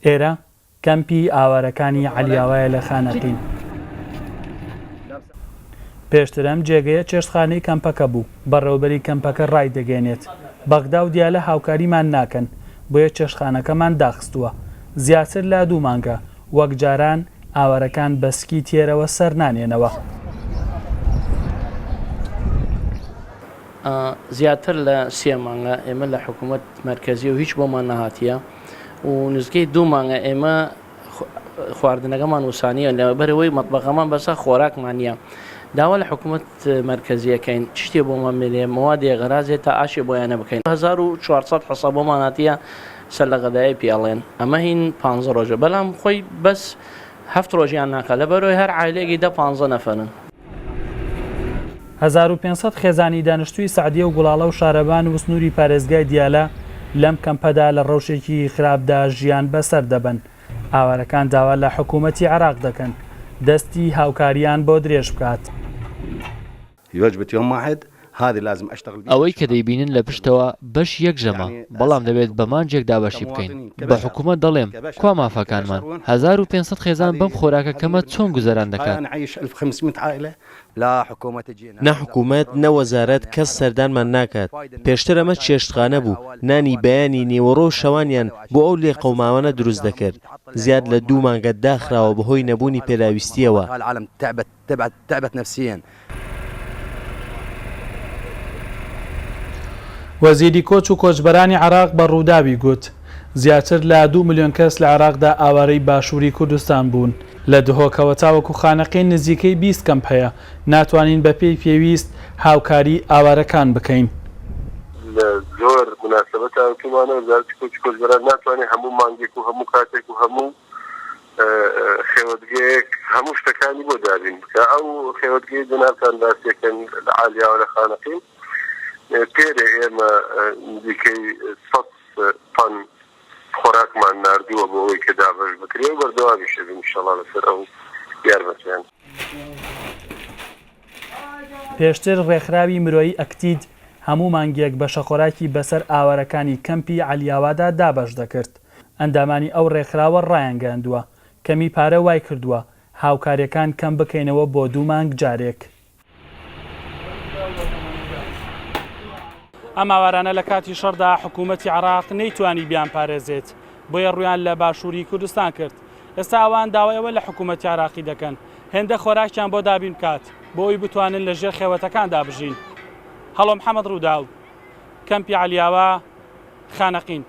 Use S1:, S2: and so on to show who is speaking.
S1: ئێرە کەمپی ئاوارەکانی عەلیاوایە لە خانەقین. پێشتر ئەم جێگەیە چێشتخانەی کەمپەکە بوو. بەڕێوەبەری کەمپەکە ڕای دەگەێنێت. بەغدا و دیالە هاوکاریمان ناکەن، بۆیە چێشتخانەکەمان داخستووە. زیاتر لە 2 مانگە وەک جاران ئاوارەکان بەسکی تێرەوە سەر نانێنەوە.
S2: زیاتر لە 3 مانگە ئێمە لە حکوومەت مەرکەزی و هیچ بۆمان نەهاتیە و نزگەی 2 مانگە ئێمە خواردنەکەمان وسانیە لە بەرەوەی مەطبەخەمان بەسە خۆراکمان نییە. داوا لە حکوومەت مەرکەزیەکەین شتێ بۆمان مێنێ مەوادێ غەرازێت تا ئاشێ بۆیانە بکەین. 1400 حساب بۆمان هاتیە سەر لە غەدایە پیاڵێن ئەمە هین 15 ڕۆژە بەڵام خۆی بەس 7 ڕۆژیان ناکە لە بەرەوەی هەر عایلێکی 15 نەفەرن.
S1: 1500 خێزانی دانیشتووی سەعدیە و گوڵاڵە و شارەبان و سنووری پارێزگای دیالە لەم کەمپەدا لە ڕەوشێکی خراپدا ژیان بەسەر دەبن. ئاوارەکان داوا لە حکوومەتی عێراق دەکەن دەستی هاوکاریان بۆ درێژ بکات.
S3: ئەوەی کە دەیبینن لە پشتەوە بەش یەک ژەمە بەڵام دەبێت بەمانجێک دابەشی بکەین. بە حکوومەت دەڵێم کوا مافەکانمان 1500 خێزان بەم خۆراکەکەمە چۆن گوزەران دەکات.
S4: نە حکوومەت نە وەزارەت کەس سەردانمان ناکات. پێشتر ئەمە چێشتخانە بوو نانی بەیانی نێوەڕۆ و شەوانیان بۆ ئەو لێ قەوماوانە دروست دەکرد. زیاد لە 2 مانگە داخراوە بەهۆی نەبوونی پێداویستیەوە.
S1: وەزیری کۆچ و کۆچبەرانی عێراق بە ڕووداوی گوت زیاتر لە 2 ملیۆن کەس لە عێراقدا ئاوارەی باشووری کوردستان بوون. لە دهۆکەوە تاوەکو خانەقین نزیکەی 20 کەمپ هەیە ناتوانین بە پێی پێویست هاوکاری ئاوارەکان بکەین.
S5: لە زۆر مناسبەتە ئەوتومانە وەزارەتی کۆچ و کۆچبەران ناتوانێت هەموو مانگێک و هەموو کاتێک و هەموو خێوەتگەیەک هەموو شتەکانی بۆ دابین بکە. ئەو خێوەتگەی جەنابتان باسیەکەن لە عالیاوە لە خانەقین پێرە ئێمە نزیکەی 100 تۆن خۆراکمان ناردووە بۆ ئەوەی کە دابەش بکرێ و بەردەوامی شەبین ئینشەڵڵا لەسەر ئەو یارمەتیان.
S1: پێشتر ڕێکخراوی مرۆیی ئەکتید هەموو مانگێک بەشە خۆراکی بەسەر ئاوارەکانی کەمپی عەلیاوادا دابەش دەکرد. ئەندامانی ئەو ڕێکخراوە ڕایانگەاندووە کەمی پارە وای کردووە هاوکاریەکان کەم بکەینەوە بۆ 2 مانگ جارێک. ئەم ئاوارانە لە کاتی شەڕدا حکوومەتی عێراق نەیتوانی بیان پارێزێت بۆیە ڕویان لە باشووری کوردستان کرد. ئێستا ئەوان داوایەوە لە حکوومەتی عێراقی دەکەن هێندە خۆراکیان بۆ دابین بکات بۆ ئەوی بتوانن لە ژێر خێوەتەکان دابژین. هەڵۆ محەممەد ڕووداو کەمپی عەلیاوە خانەقین.